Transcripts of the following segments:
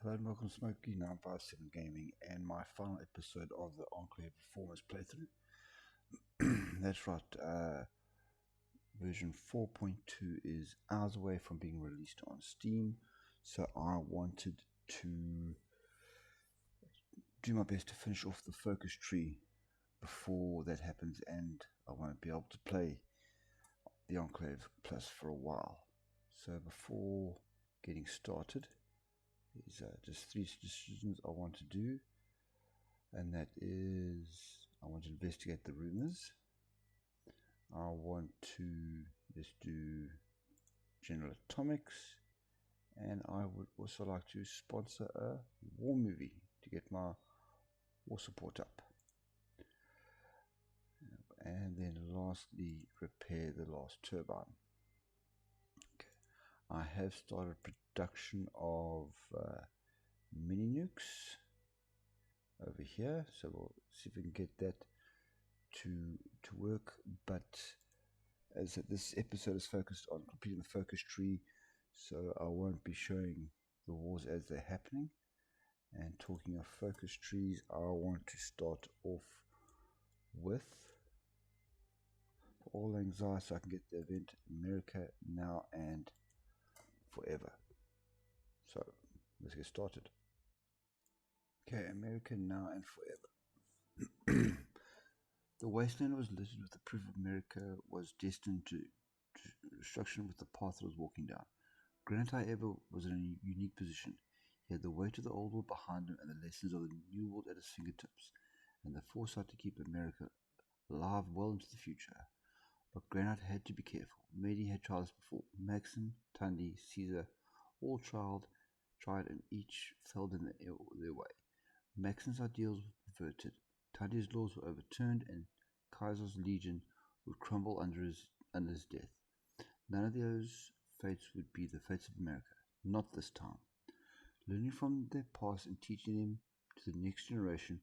Hello and welcome to Smokey 957 Gaming and my final episode of the Enclave Reformist playthrough. That's right, version 4.2 is hours away from being released on Steam, so I wanted to do my best to finish off the focus tree before that happens, and I won't be able to play the Enclave Plus for a while. So before getting started, there's just three decisions I want to do, and that is I want to investigate the rumors, I want to just do General Atomics, and I would also like to sponsor a war movie to get my war support up, and then lastly repair the last turbine. Okay. I have started production of mini nukes over here, so we'll see if we can get that to work. But as this episode is focused on completing the focus tree, so I won't be showing the wars as they're happening. And talking of focus trees, I want to start off with, for all anxiety, so I can get the event America Now and Forever. So let's get started. Okay, America Now and Forever. The wasteland was littered with the proof of America was destined to destruction with the path it was walking down. Grant, however, was in a unique position. He had the weight of the old world behind him and the lessons of the new world at his fingertips, and the foresight to keep America alive well into the future. But Granite had to be careful. Many had tried this before. Maxon, Tunde, Caesar, all tried and each failed in their way. Maxon's ideals were perverted, Tunde's laws were overturned, and Kaiser's legion would crumble under his death. None of those fates would be the fates of America. Not this time. Learning from their past and teaching them to the next generation,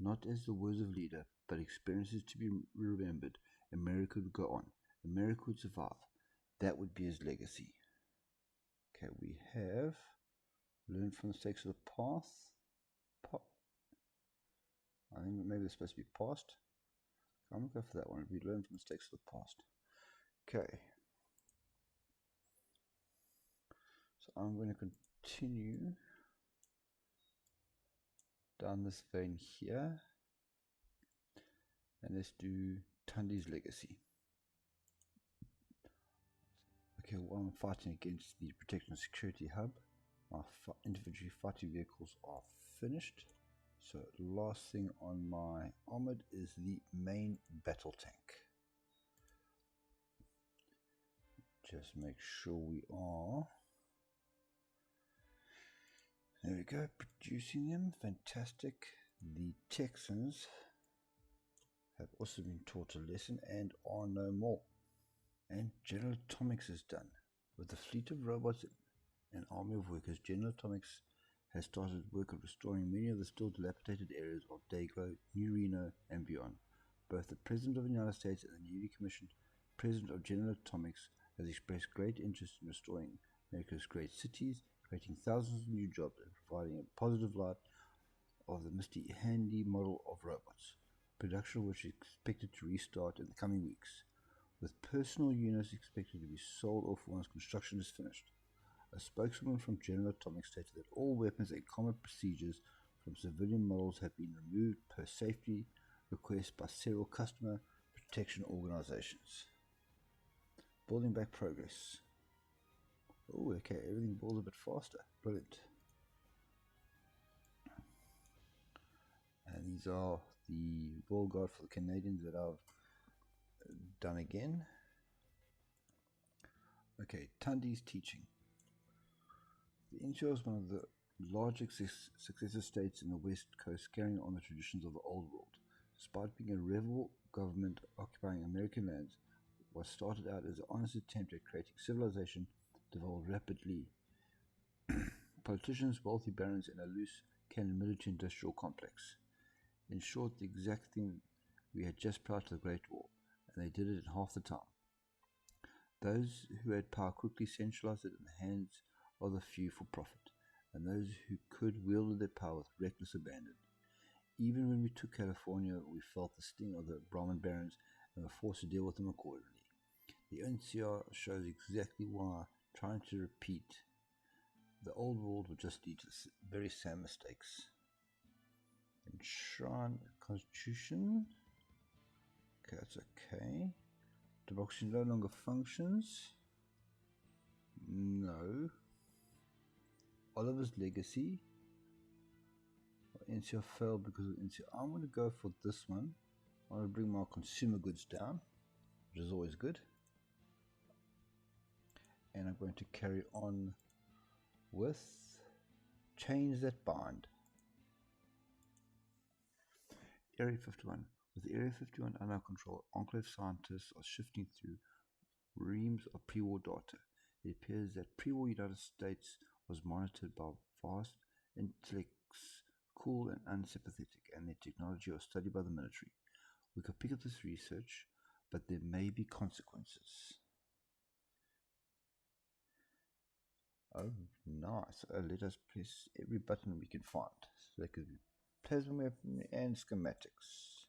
not as the words of a leader, but experiences to be remembered, America would go on. America would survive. That would be his legacy. Okay, we have learned from the mistakes of the past. I think maybe it's supposed to be past. I'm going to go for that one. We learned from mistakes of the past. Okay. So I'm going to continue down this vein here. And let's do Tunde's legacy. Okay, while I'm fighting against the Protection and Security Hub, my infantry fighting vehicles are finished. So last thing on my armored is the main battle tank. Just make sure we are. There we go, producing them. Fantastic. The Texans have also been taught a lesson and are no more. And General Atomics is done. With a fleet of robots and an army of workers, General Atomics has started work on restoring many of the still dilapidated areas of Dayglow, New Reno, and beyond. Both the President of the United States and the newly commissioned President of General Atomics has expressed great interest in restoring America's great cities, creating thousands of new jobs, and providing a positive light of the Misty Handy model of robots, production of which is expected to restart in the coming weeks, with personal units expected to be sold off once construction is finished. A spokeswoman from General Atomics stated that all weapons and combat procedures from civilian models have been removed per safety request by several customer protection organizations. Building back progress. Oh, okay, everything builds a bit faster. Brilliant. And these are the Royal Guard for the Canadians that I've done again. Okay, Tunde's teaching. The NCR is one of the largest successor states in the West Coast, carrying on the traditions of the Old World. Despite being a rebel government occupying American lands, what started out as an honest attempt at creating civilization devolved rapidly. Politicians, wealthy barons, and a loose cannon military-industrial complex. In short, the exact thing we had just prior to the Great War, and they did it in half the time. Those who had power quickly centralized it in the hands of the few for profit. and those who could wielded their power with reckless abandon. Even when we took California, we felt the sting of the Brahmin barons and were forced to deal with them accordingly. The NCR shows exactly why trying to repeat the old world would just lead to very same mistakes. Enshrine Constitution. Okay, that's okay. Democracy no longer functions. No. Oliver's Legacy. NCR failed because of NCR. I'm going to go for this one. I want to bring my consumer goods down, which is always good. And I'm going to carry on with Chains That Bind. Area 51. With Area 51 under control, Enclave scientists are shifting through reams of pre-war data. It appears that pre-war United States was monitored by vast intellects, cool and unsympathetic, and their technology was studied by the military. We could pick up this research, but there may be consequences. Oh, nice. Let us press every button we can find. So that could be plasma weapon and schematics.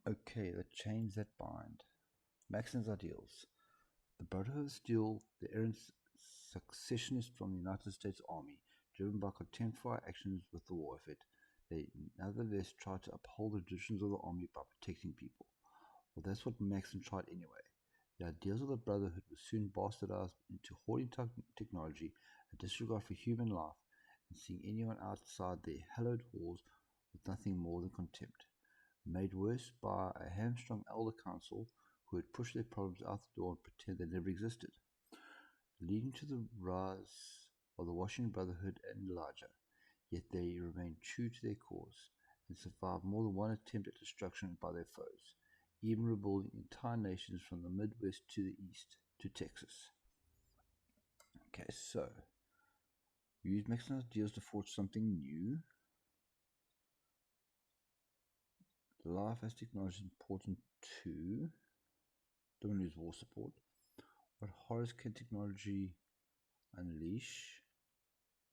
Okay, the chains that bind. Maxon's ideals. The Brotherhood of Steel, the errant successionist from the United States Army, driven by contempt for our actions with the war effort, they nevertheless tried to uphold the traditions of the Army by protecting people. Well, that's what Maxon tried anyway. The ideals of the Brotherhood were soon bastardized into hoarding technology, a disregard for human life, and seeing anyone outside their hallowed halls with nothing more than contempt. Made worse by a hamstrung elder council who would push their problems out the door and pretend they never existed, leading to the rise of the Washington Brotherhood and Elijah. Yet they remained true to their cause and survived more than one attempt at destruction by their foes, even rebuilding entire nations from the Midwest to the East to Texas. Okay, so we use Maxon's ideals to forge something new. Life as technology is important too. Don't lose war support. What horrors can technology unleash?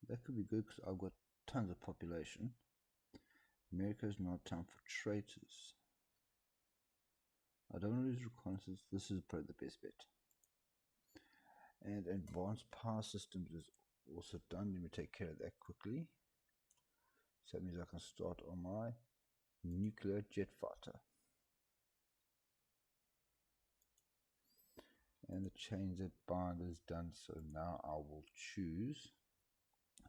That could be good because I've got tons of population. America is not time for traitors. I don't want to lose reconnaissance. This is probably the best bet. And advanced power systems is also done. Let me take care of that quickly. So that means I can start on my nuclear jet fighter. And the chains that bind is done. So now I will choose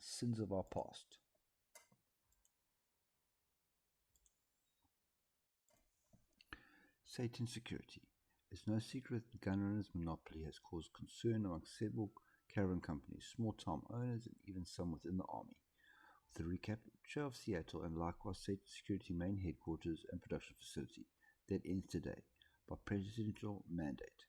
Sins of Our Past. Satan's security. It's no secret that the gunrunners' monopoly has caused concern among several caravan companies, small-time owners, and even some within the army. With the recapture of Seattle and likewise Satan's security main headquarters and production facility, that ends today by presidential mandate.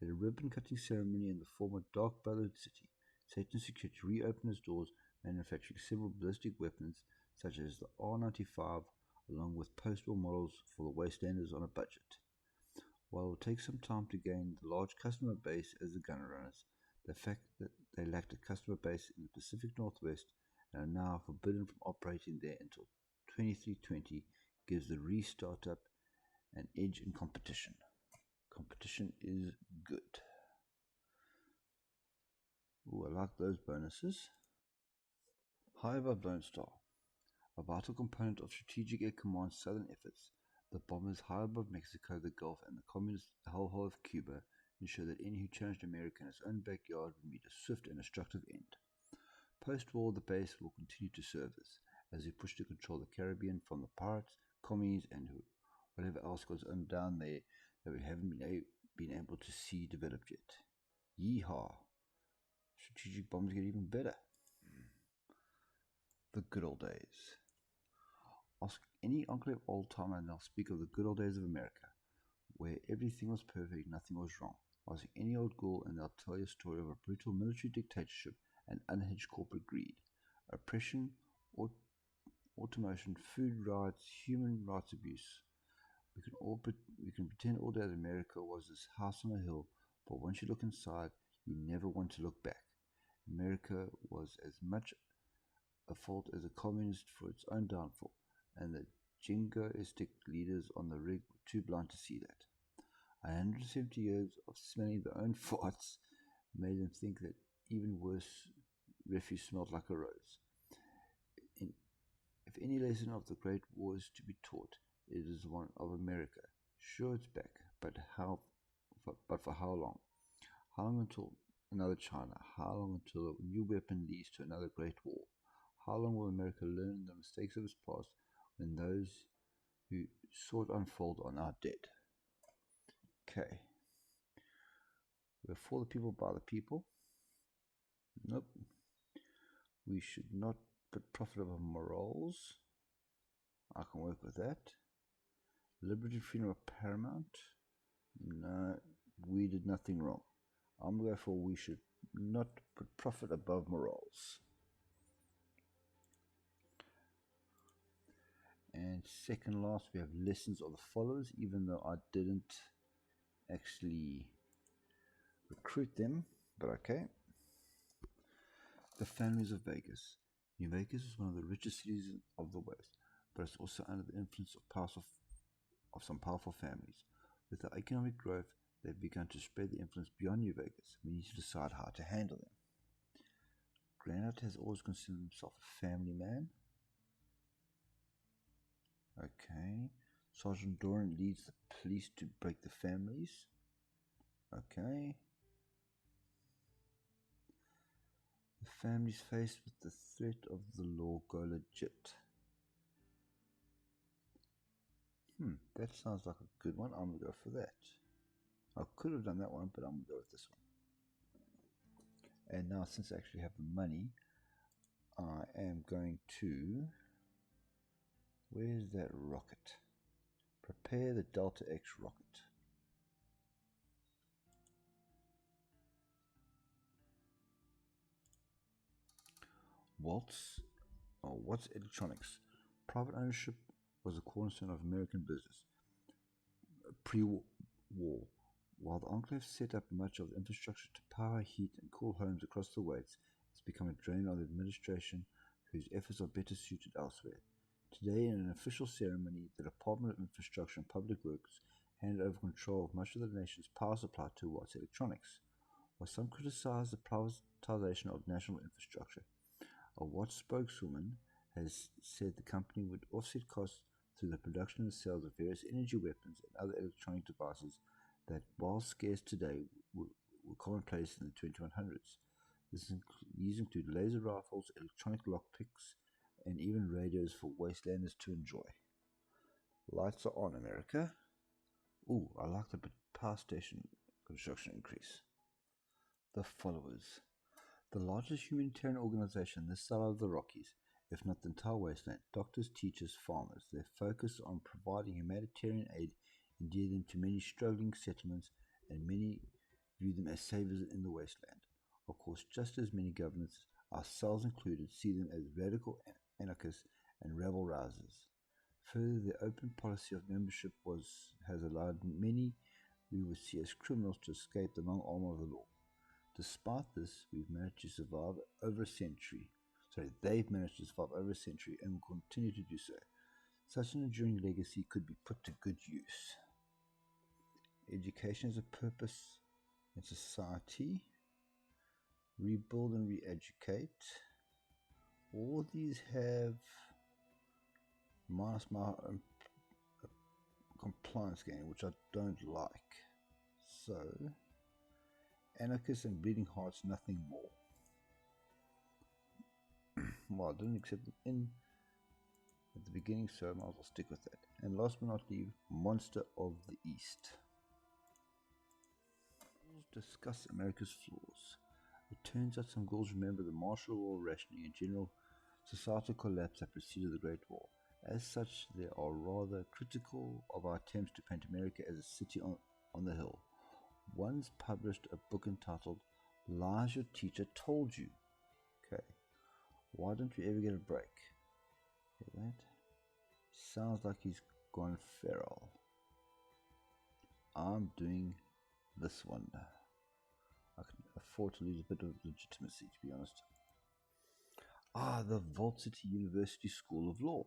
At a ribbon-cutting ceremony in the former Dark Brotherhood city, Satan's security reopened its doors, manufacturing several ballistic weapons such as the R-95, along with post-war models for the wastelanders on a budget. While it will take some time to gain the large customer base as the gunrunners, the fact that they lacked a customer base in the Pacific Northwest and are now forbidden from operating there until 2320 gives the re-startup an edge in competition. Competition is good. Ooh, I like those bonuses. High above Lone Star. A vital component of Strategic Air Command's southern efforts, the bombers high above Mexico, the Gulf, and the communist hellhole of Cuba ensure that any who challenged America in its own backyard would meet a swift and destructive end. Post-war, the base will continue to serve this, as we push to control the Caribbean from the pirates, commies, and whatever else goes on down there that we haven't been able to see developed yet. Yeehaw! Strategic bombs get even better. The good old days. Ask any Enclave old-timer and they'll speak of the good old days of America, where everything was perfect, nothing was wrong. Ask any old ghoul and they'll tell you a story of a brutal military dictatorship and unhinged corporate greed, oppression, automation, food riots, human rights abuse. We can pretend all day that America was this house on a hill, but once you look inside, you never want to look back. America was as much a fault as a communist for its own downfall, and the jingoistic leaders on the rig were too blind to see that. 170 years of smelling their own farts made them think that even worse refuse smelled like a rose. If any lesson of the Great War is to be taught, it is one of America. Sure, it's back, but for how long? How long until another China? How long until a new weapon leads to another Great War? How long will America learn the mistakes of its past when those who saw it unfold are now dead? Okay. We're for the people, by the people. Nope. We should not put profit above morals. I can work with that. Liberty and freedom are paramount. No, we did nothing wrong. I'm going to go for we should not put profit above morals. And second last, we have lessons of the followers, even though I didn't actually recruit them, but okay. The families of Vegas. New Vegas is one of the richest cities of the West, but it's also under the influence of some powerful families. With the economic growth, they've begun to spread the influence beyond New Vegas. We need to decide how to handle them. Granite has always considered himself a family man. Okay. Sergeant Doran leads the police to break the families. Okay. The families faced with the threat of the law go legit. That sounds like a good one. I'm going to go for that. I could have done that one, but I'm going to go with this one. And now, since I actually have the money, I am going to... Where's that rocket? Prepare the Delta X rocket. Watts Electronics. Private ownership was the cornerstone of American business pre-war. While the Enclave set up much of the infrastructure to power, heat, and cool homes across the Waits, it's become a drain on the administration whose efforts are better suited elsewhere. Today, in an official ceremony, the Department of Infrastructure and Public Works handed over control of much of the nation's power supply to Watts Electronics. While some criticize the privatization of national infrastructure, a Watts spokeswoman has said the company would offset costs through the production and sales of various energy weapons and other electronic devices that, while scarce today, were commonplace in the 2100s. These include laser rifles, electronic lockpicks, and even radios for wastelanders to enjoy. Lights are on, America. Ooh, I like the power station construction increase. The followers. The largest humanitarian organization this side of the Rockies, if not the entire wasteland, doctors, teachers, farmers. Their focus on providing humanitarian aid endeared them to many struggling settlements, and many view them as saviors in the wasteland. Of course, just as many governments, ourselves included, see them as radical anarchists and rebel rousers. Further, their open policy of membership has allowed many we would see as criminals to escape the long arm of the law. Despite this, we've managed to survive over a century. They've managed to survive over a century and will continue to do so. Such an enduring legacy could be put to good use. Education as a purpose in society. Rebuild and re-educate. All these have minus my compliance gain, which I don't like. So, anarchists and bleeding hearts, nothing more. Well, I didn't accept it in at the beginning, so I might as well stick with that. And last but not least, Monster of the East. We'll discuss America's flaws. It turns out some ghouls remember the martial law rationing and general societal collapse that preceded the Great War. As such, they are rather critical of our attempts to paint America as a city on the hill. Once published a book entitled Lies Your Teacher Told You. Okay. Why don't we ever get a break? Hear that? Sounds like he's gone feral. I'm doing this one. I can afford to lose a bit of legitimacy, to be honest. The Vault City University School of Law.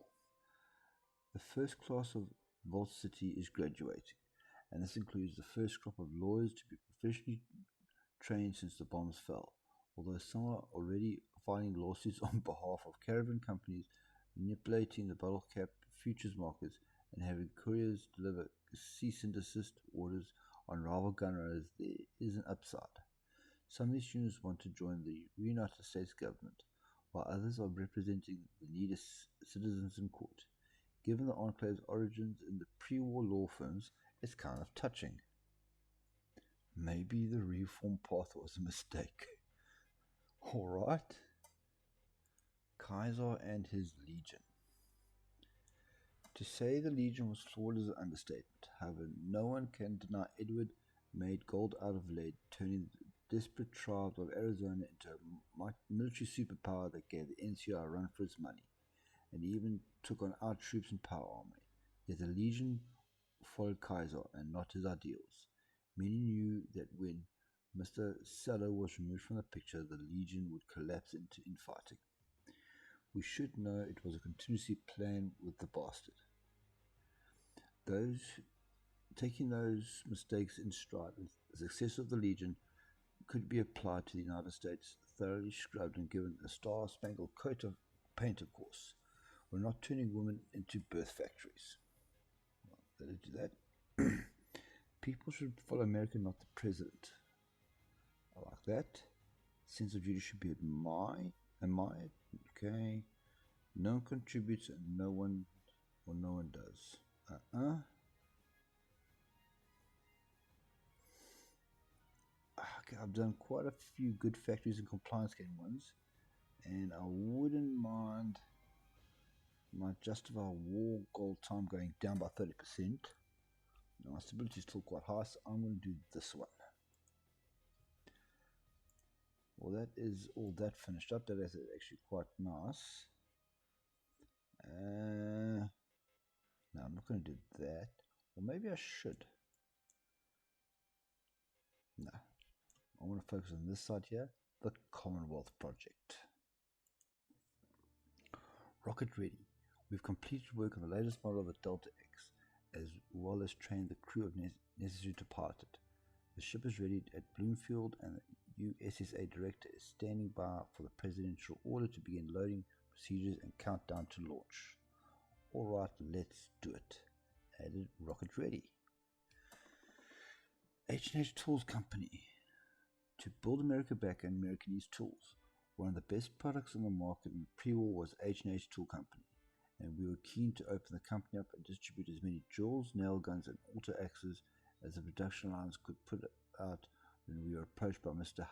The first class of Vault City is graduating, and this includes the first crop of lawyers to be professionally trained since the bombs fell, although some are already filing lawsuits on behalf of caravan companies manipulating the bottle cap futures markets and having couriers deliver cease and desist orders on rival gun runners. There is an upside. Some of these students want to join the United States government, while others are representing the needy citizens in court. Given the Enclave's origins in the pre-war law firms, it's kind of touching. Maybe the reform path was a mistake. Alright. Kaiser and his Legion. To say the Legion was flawed is an understatement. However, no one can deny Edward made gold out of lead, turning the desperate tribes of Arizona into a military superpower that gave the NCR a run for its money, and even took on our troops and power army. Yet the Legion followed Kaiser and not his ideals. Many knew that when Mr. Sutter was removed from the picture, the Legion would collapse into infighting. We should know it was a contingency plan with the bastard. Taking those mistakes in stride, the success of the Legion could be applied to the United States, thoroughly scrubbed and given a star-spangled coat of paint, of course. We're not turning women into birth factories. Well, they do that. People should follow America, not the president. I like that. Sense of duty should be admired. Okay. No one contributes and no one does. Okay, I've done quite a few good factories and compliance game ones, and I wouldn't mind my Justify War gold time going down by 30%. My stability is still quite high, so I'm going to do this one. Well, that is all that finished up. That is actually quite nice. No, I'm not going to do that. Or maybe I should. No. I want to focus on this side here, the Commonwealth Project. Rocket ready. We've completed work on the latest model of the Delta X, as well as trained the crew necessary to pilot it. The ship is ready at Bloomfield, and the USSA director is standing by for the presidential order to begin loading procedures and countdown to launch. Alright, let's do it. Added rocket ready. H&H Tools Company. To build America back and American-use tools. One of the best products on the market in the pre-war was H&H Tool Company, and we were keen to open the company up and distribute as many drills, nail guns, and auto axes as the production lines could put out when we were approached by Mr.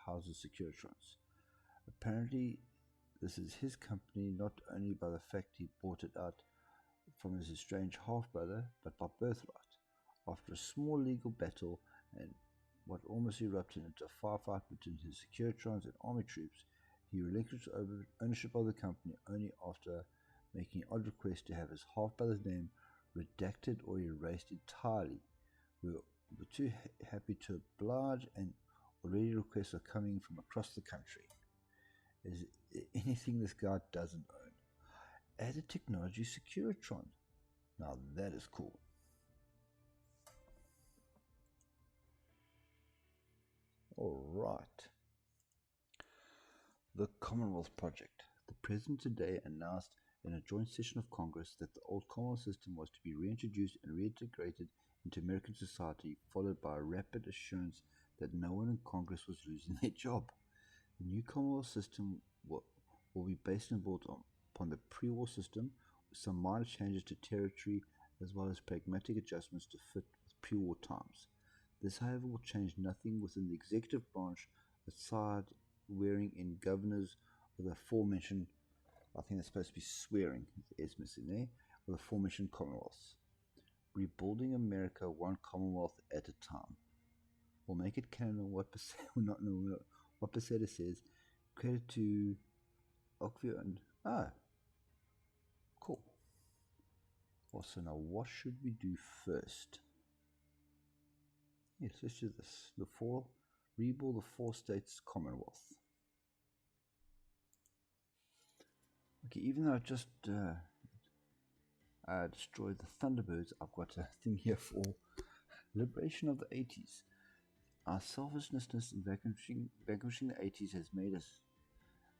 House's Securitrons. Apparently, this is his company not only by the fact he bought it out from his estranged half-brother, but by birthright. After a small legal battle and what almost erupted into a firefight between his Securitrons and army troops, he relinquished ownership of the company only after making an odd request to have his half-brother's name redacted or erased entirely. We were too happy to oblige, and already requests are coming from across the country. Is there anything this guy doesn't own? Added technology Securitron. Now that is cool. Alright. The Commonwealth Project. The President today announced in a joint session of Congress that the old Commonwealth system was to be reintroduced and reintegrated into American society, followed by a rapid assurance that no one in Congress was losing their job. The new Commonwealth system will be based and built upon the pre-war system, with some minor changes to territory as well as pragmatic adjustments to fit with pre-war times. This, however, will change nothing within the executive branch aside swearing in governors of the aforementioned, I think that's supposed to be swearing, it's missing there, of the aforementioned Commonwealths. Rebuilding America one Commonwealth at a time. We'll make it canon what percent, what Peseta says. Credit to Oakview and cool. Well, so now what should we do first? Yes, let's do this. Rebuild the 4 states Commonwealth. Okay, even though I just destroyed the Thunderbirds, I've got a thing here for liberation of the 80s. Our selfishness in vanquishing the 80s has made us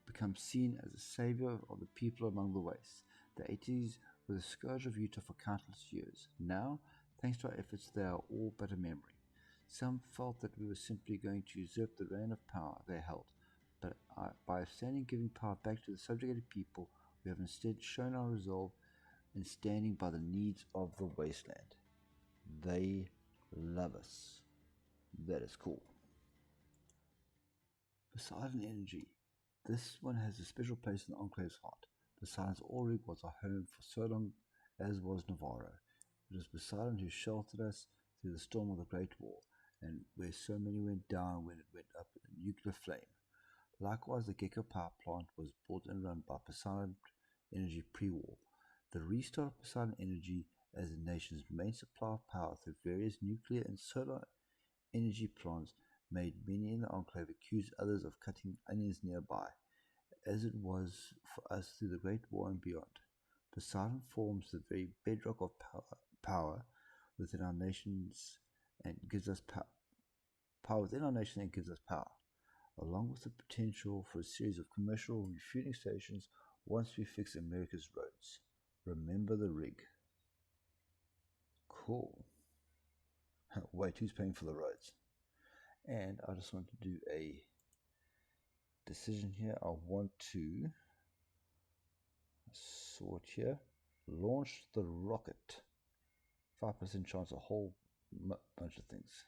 become seen as a savior of the people among the wastes. The 80s were the scourge of Utah for countless years. Now, thanks to our efforts, they are all but a memory. Some felt that we were simply going to usurp the reign of power they held, but by standing giving power back to the subjugated people, we have instead shown our resolve in standing by the needs of the wasteland. They love us. That is cool. Poseidon Energy. This one has a special place in the Enclave's heart. Poseidon's Rig was our home for so long as was Navarro. It was Poseidon who sheltered us through the storm of the Great War, and where so many went down when it went up in a nuclear flame. Likewise, the Gecko power plant was bought and run by Poseidon Energy pre-war. The restart of Poseidon Energy as the nation's main supply of power through various nuclear and solar energy plants made many in the enclave accuse others of cutting onions nearby, as it was for us through the Great War and beyond. Poseidon forms the very bedrock of power within our nations and gives us power within our nation and gives us power, along with the potential for a series of commercial refueling stations once we fix America's roads. Remember the rig. Cool. Wait, who's paying for the roads? And I just want to do a decision here. I want to sort here. Launch the rocket. 5% chance, a whole bunch of things.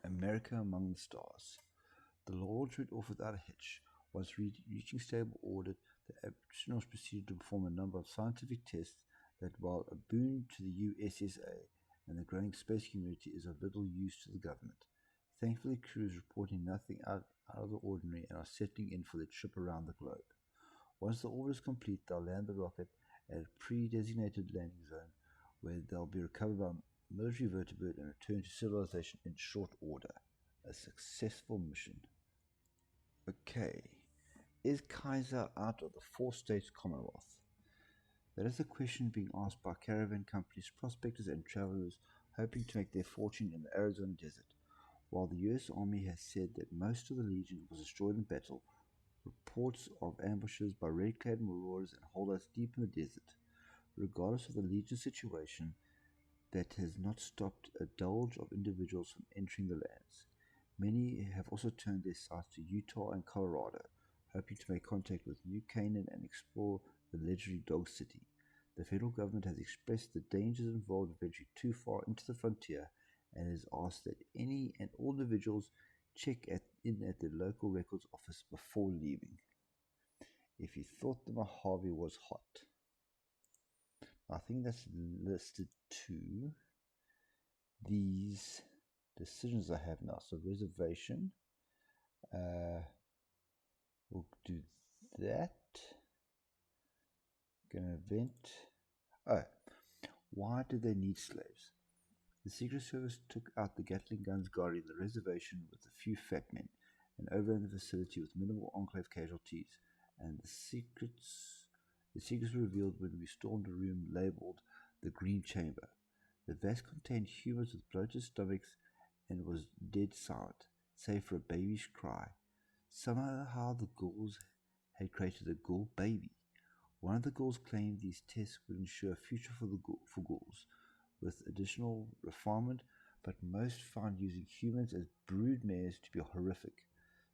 America among the stars. The launch went off without a hitch. Once reaching stable orbit, the astronauts proceeded to perform a number of scientific tests that, while a boon to the USSA and the growing space community, is of little use to the government. Thankfully, crews reporting nothing out of the ordinary and are settling in for their trip around the globe. Once the orbit is complete, they'll land the rocket at a pre-designated landing zone where they'll be recovered by military vertebrate and returned to civilization in short order. A successful mission. Okay. Is Kaiser out of the 4-state Commonwealth? That is the question being asked by caravan companies, prospectors, and travelers hoping to make their fortune in the Arizona desert. While the U.S. Army has said that most of the Legion was destroyed in battle, reports of ambushes by red-clad marauders and holdouts deep in the desert. Regardless of the Legion situation, that has not stopped a deluge of individuals from entering the lands. Many have also turned their sights to Utah and Colorado, hoping to make contact with New Canaan and explore the legendary Dog City. The federal government has expressed the dangers involved in venturing too far into the frontier and has asked that any and all individuals check in at the local records office before leaving. If you thought the Mojave was hot, I think that's listed to these decisions I have now. So reservation, we'll do that. Gonna event. Oh, why did they need slaves? The Secret Service took out the Gatling guns guarding the reservation with a few fat men and overran the facility with minimal Enclave casualties, and the secrets were revealed when we stormed a room labeled the Green Chamber. The vase contained humans with bloated stomachs and was dead silent, save for a baby's cry. Somehow the ghouls had created a ghoul baby. One of the ghouls claimed these tests would ensure a future for ghouls, with additional refinement, but most found using humans as brood mares to be horrific.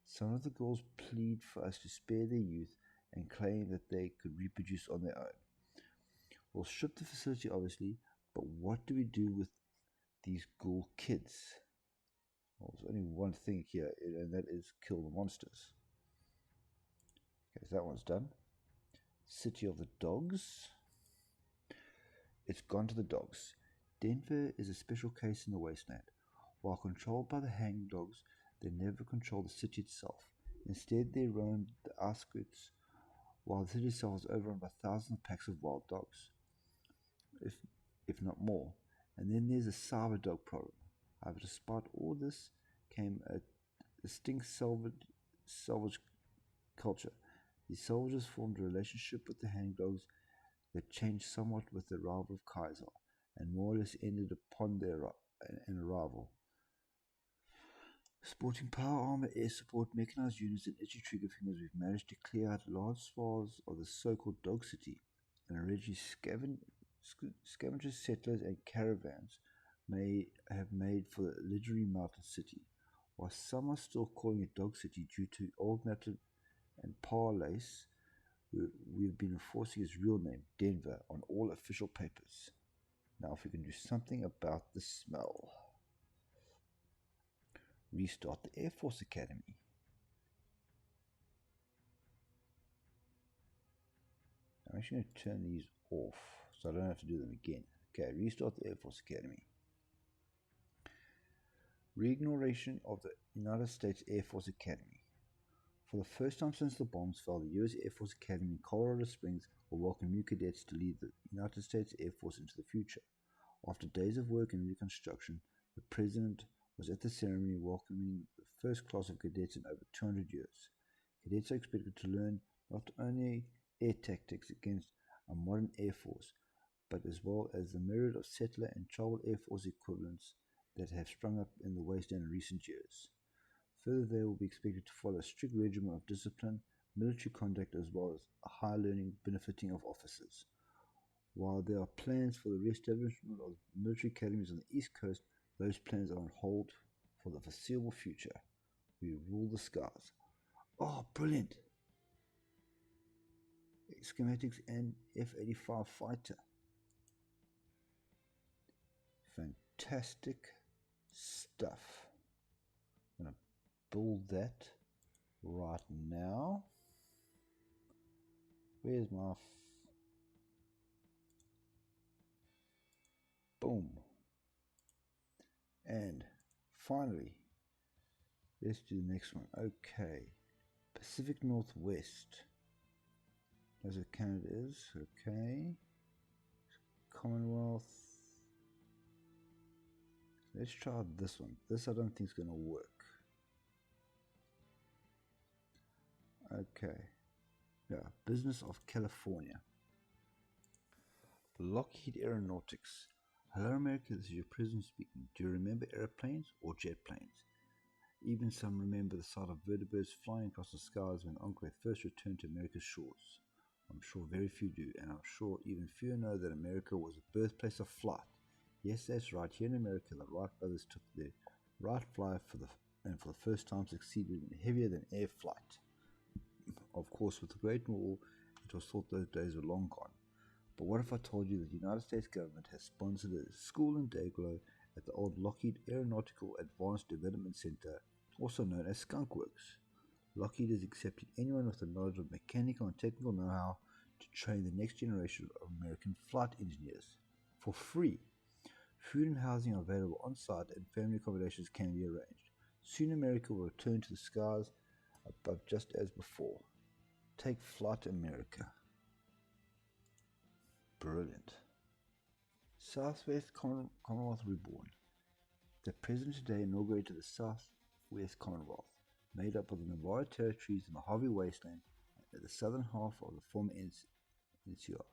Some of the ghouls plead for us to spare their youth and claim that they could reproduce on their own. We'll strip the facility, obviously, but what do we do with these ghoul kids? Well, there's only one thing here, and that is kill the monsters. Okay, so that one's done. City of the Dogs. It's gone to the dogs. Denver is a special case in the wasteland. While controlled by the hang dogs, they never control the city itself. Instead, they roam the outskirts, while the city itself is overrun by thousands of packs of wild dogs, if not more. And then there's a cyber dog problem. However, despite all this, came a distinct salvage culture. The soldiers formed a relationship with the handgloves that changed somewhat with the arrival of Kaiser, and more or less ended upon an arrival. Sporting power armor, air support, mechanized units, and itchy trigger fingers, we've managed to clear out large swaths of the so-called Dog City, and already scavengers, settlers, and caravans may have made for the legendary Mountain City, while some are still calling it Dog City due to old maps and parlays. We've been enforcing its real name, Denver, on all official papers. Now if we can do something about the smell. Restart the Air Force Academy. I'm actually going to turn these off so I don't have to do them again. Okay, restart the Air Force Academy. Reignition of the United States Air Force Academy. For the first time since the bombs fell, the U.S. Air Force Academy in Colorado Springs will welcome new cadets to lead the United States Air Force into the future. After days of work and reconstruction, the President was at the ceremony welcoming the first class of cadets in over 200 years. Cadets are expected to learn not only air tactics against a modern Air Force, but as well as the myriad of settler and tribal Air Force equivalents that have sprung up in the wasteland in recent years. Further, they will be expected to follow a strict regimen of discipline, military conduct, as well as high learning benefiting of officers. While there are plans for the re-establishment of military academies on the East Coast, those plans are on hold for the foreseeable future. We rule the skies. Oh, brilliant! Schematics and F-85 fighter. Fantastic stuff. I'm going to build that right now. Where's my boom? And finally, let's do the next one. Okay, Pacific Northwest. That's what Canada is. Okay, Commonwealth. Let's try this one. This I don't think is going to work. Okay, yeah, Business of California. Lockheed Aeronautics. Hello America, this is your president speaking. Do you remember airplanes or jet planes? Even some remember the sight of vertibirds flying across the skies when Enclave first returned to America's shores. I'm sure very few do, and I'm sure even fewer know that America was the birthplace of flight. Yes, that's right, here in America the Wright brothers took their Wright flyer for the first time succeeded in heavier than air flight. Of course, with the Great War, it was thought those days were long gone. But what if I told you that the United States government has sponsored a school in Dayglow at the old Lockheed Aeronautical Advanced Development Center, also known as Skunk Works? Lockheed is accepting anyone with the knowledge of mechanical and technical know-how to train the next generation of American flight engineers for free. Food and housing are available on site, and family accommodations can be arranged. Soon America will return to the skies above just as before. Take flight, America. Brilliant. Southwest Commonwealth Reborn. The President today inaugurated the Southwest Commonwealth, made up of the Nevada territories and the Mojave Wasteland at the southern half of the former NCR.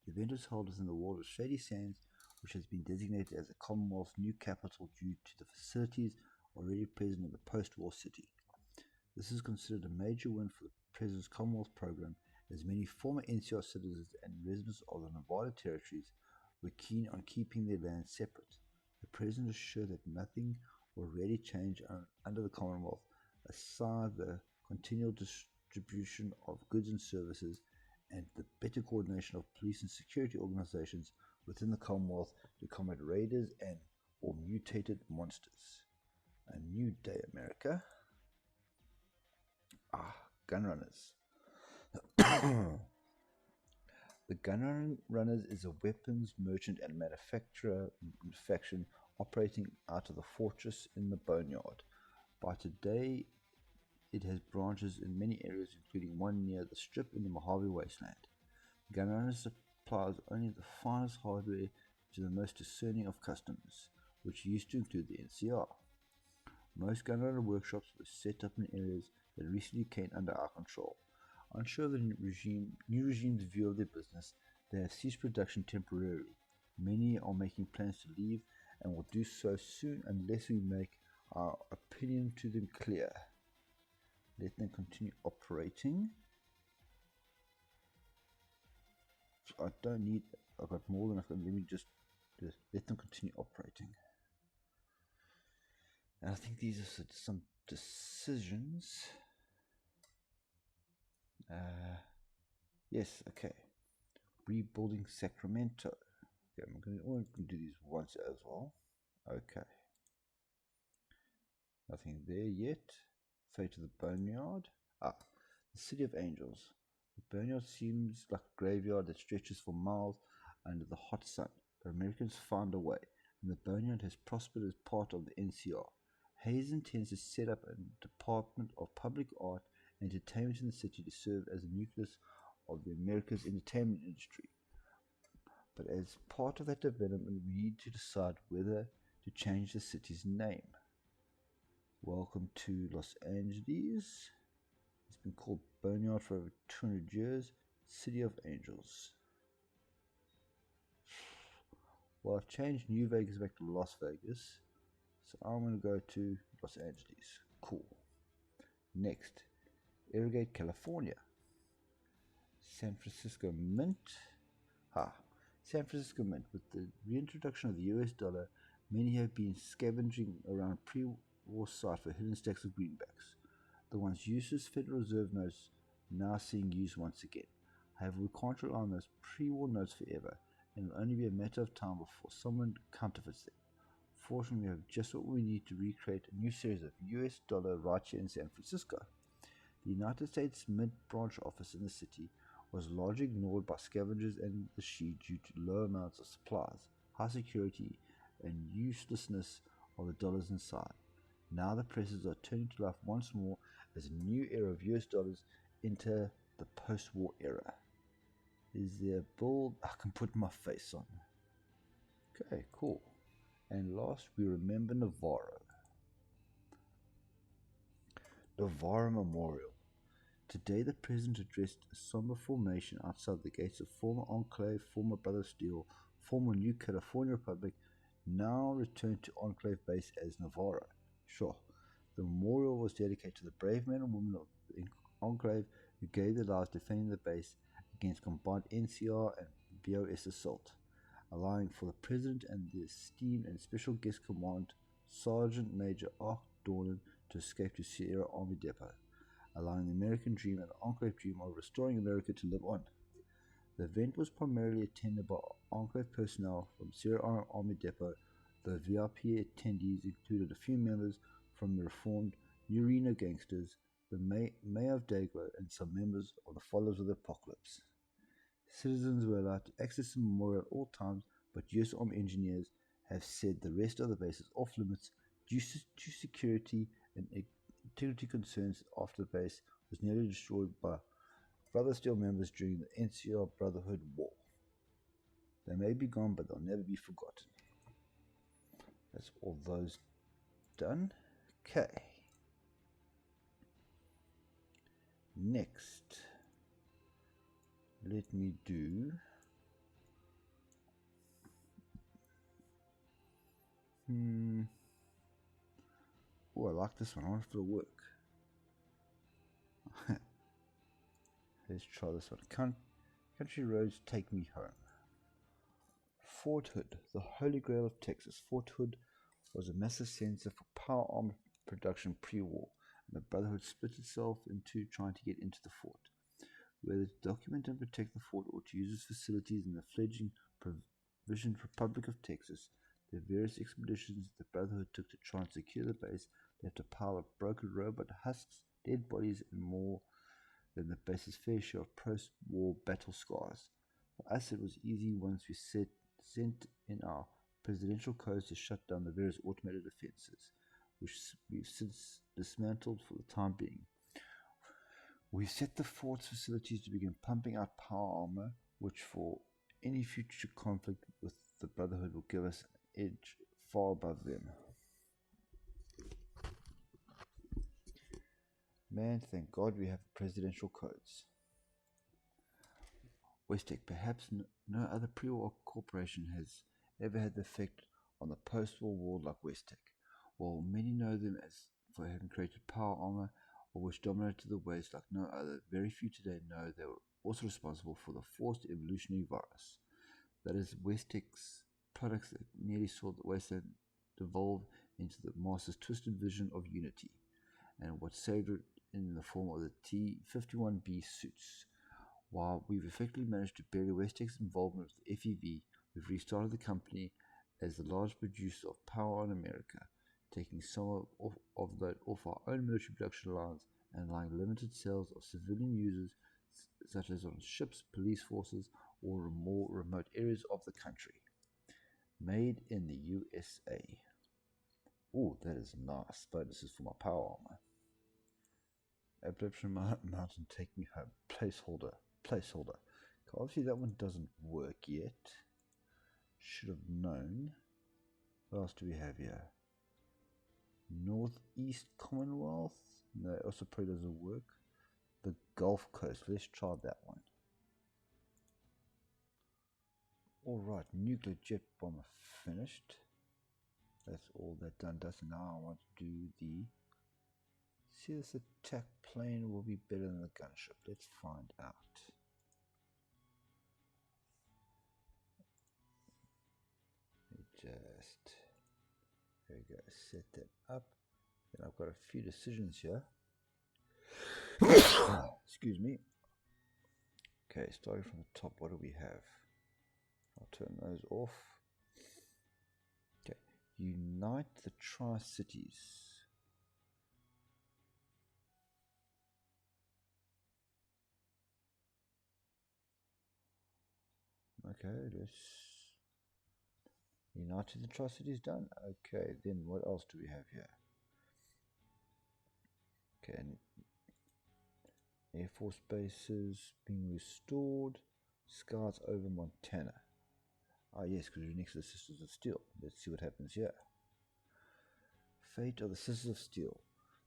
The event was held within the wall of Shady Sands, which has been designated as the Commonwealth's new capital due to the facilities already present in the post-war city. This is considered a major win for the President's Commonwealth program, as many former NCR citizens and residents of the Nevada territories were keen on keeping their land separate. The President assured that nothing will really change under the Commonwealth, aside the continual distribution of goods and services and the better coordination of police and security organizations within the Commonwealth to combat raiders and or mutated monsters. A new day, America. Gunrunners. The Gunrunners is a weapons merchant and manufacturer faction operating out of the fortress in the Boneyard. By today, it has branches in many areas, including one near the Strip in the Mojave Wasteland. Gunrunners supplies only the finest hardware to the most discerning of customers, which used to include the NCR. Most gunrunner workshops were set up in areas that recently came under our control. Unsure of the new regime's view of their business, they have ceased production temporarily. Many are making plans to leave and will do so soon unless we make our opinion to them clear. Let them continue operating. I don't need, I've got more than enough. Let me just let them continue operating. And I think these are some decisions. Yes, okay. Rebuilding Sacramento. Okay, I'm going to do these once as well. Okay. Nothing there yet. Fate of the Boneyard. The City of Angels. The Boneyard seems like a graveyard that stretches for miles under the hot sun, but Americans found a way, and the Boneyard has prospered as part of the NCR. Hayes intends to set up a Department of Public Art and Entertainment in the city to serve as the nucleus of the America's entertainment industry. But as part of that development, we need to decide whether to change the city's name. Welcome to Los Angeles. It's been called Boneyard for over 200 years. City of Angels. Well, I've changed New Vegas back to Las Vegas, so I'm going to go to Los Angeles. Cool. Next, Irrigate, California. San Francisco Mint. San Francisco Mint. With the reintroduction of the US dollar, many have been scavenging around pre-war site for hidden stacks of greenbacks. The ones used as Federal Reserve notes now seeing use once again. However, we can't rely on those pre-war notes forever, and it will only be a matter of time before someone counterfeits them. Fortunately, we have just what we need to recreate a new series of US dollar right here in San Francisco. The United States Mint branch office in the city was largely ignored by scavengers and the Shi due to low amounts of supplies, high security, and uselessness of the dollars inside. Now the presses are turning to life once more as a new era of US dollars enter the post-war era. Is there a bill I can put my face on? Okay, cool. And last, we remember Navarro. Navarro Memorial. Today the President addressed a somber formation outside the gates of former Enclave, former Brother Steel, former New California Republic, now returned to Enclave base as Navarro. Sure, the memorial was dedicated to the brave men and women of the Enclave who gave their lives defending the base against combined NCR and BOS assault, allowing for the President and the esteemed and special guest command Sergeant Major Ark Dornan to escape to Sierra Army Depot, allowing the American dream and the Enclave dream of restoring America to live on. The event was primarily attended by Enclave personnel from Sierra Army Depot, though VIP attendees included a few members from the reformed New Reno Gangsters, the Mayor of Dayglow, and some members of the Followers of the Apocalypse. Citizens were allowed to access the memorial at all times, but US Army engineers have said the rest of the base is off limits due to security and integrity concerns after the base was nearly destroyed by Brother Steel members during the NCR Brotherhood War. They may be gone, but they'll never be forgotten. That's all those done. Okay. Next, let me do oh, I like this one. I wonder if it'll work. Let's try this one. Country roads take me home. Fort Hood, the holy grail of Texas. Fort Hood was a massive center for power armor production pre-war, and the Brotherhood split itself into trying to get into the fort. Whether to document and protect the fort or to use its facilities in the fledgling provisioned Republic of Texas, the various expeditions the Brotherhood took to try and secure the base left a pile of broken robot husks, dead bodies, and more than the base's fair share of post-war battle scars. For us, it was easy once we sent in our presidential codes to shut down the various automated defenses, which we've since dismantled for the time being. We set the fort's facilities to begin pumping out power armor, which for any future conflict with the Brotherhood will give us an edge far above them. Man, thank God we have presidential codes. Westech, perhaps no other pre-war corporation has ever had the effect on the post-war world like Westech. While many know them as for having created power armor, or which dominated the West like no other, very few today know they were also responsible for the forced evolutionary virus. That is, Westech's products that nearly saw the Wasteland devolve into the master's twisted vision of unity, and what saved it in the form of the T-51B suits. While we've effectively managed to bury Westech's involvement with the FEV, we've restarted the company as the large producer of power in America, taking some of that off our own military production lines and allowing limited sales of civilian users such as on ships, police forces, or more remote areas of the country. Made in the USA. Oh, that is nice. Bonuses for my power armor. Abduction Mountain, take me home. Placeholder. Obviously that one doesn't work yet. Should have known. What else do we have here? Northeast Commonwealth? No, it also probably doesn't work. The Gulf Coast. Let's try that one. Alright, nuclear jet bomber finished. That's all that done does. Now I want to do the... See, this attack plane will be better than the gunship. Let's find out. Just, there we go, set that up. Then I've got a few decisions here. Excuse me. Okay, starting from the top, what do we have? I'll turn those off. Okay, unite the Tri-Cities. Okay, let's... United the Tri-Cities done. Okay, then what else do we have here? Okay, Air Force bases being restored. Scouts over Montana. Ah yes, because we're next to the Sisters of Steel. Let's see what happens here. Fate of the Sisters of Steel.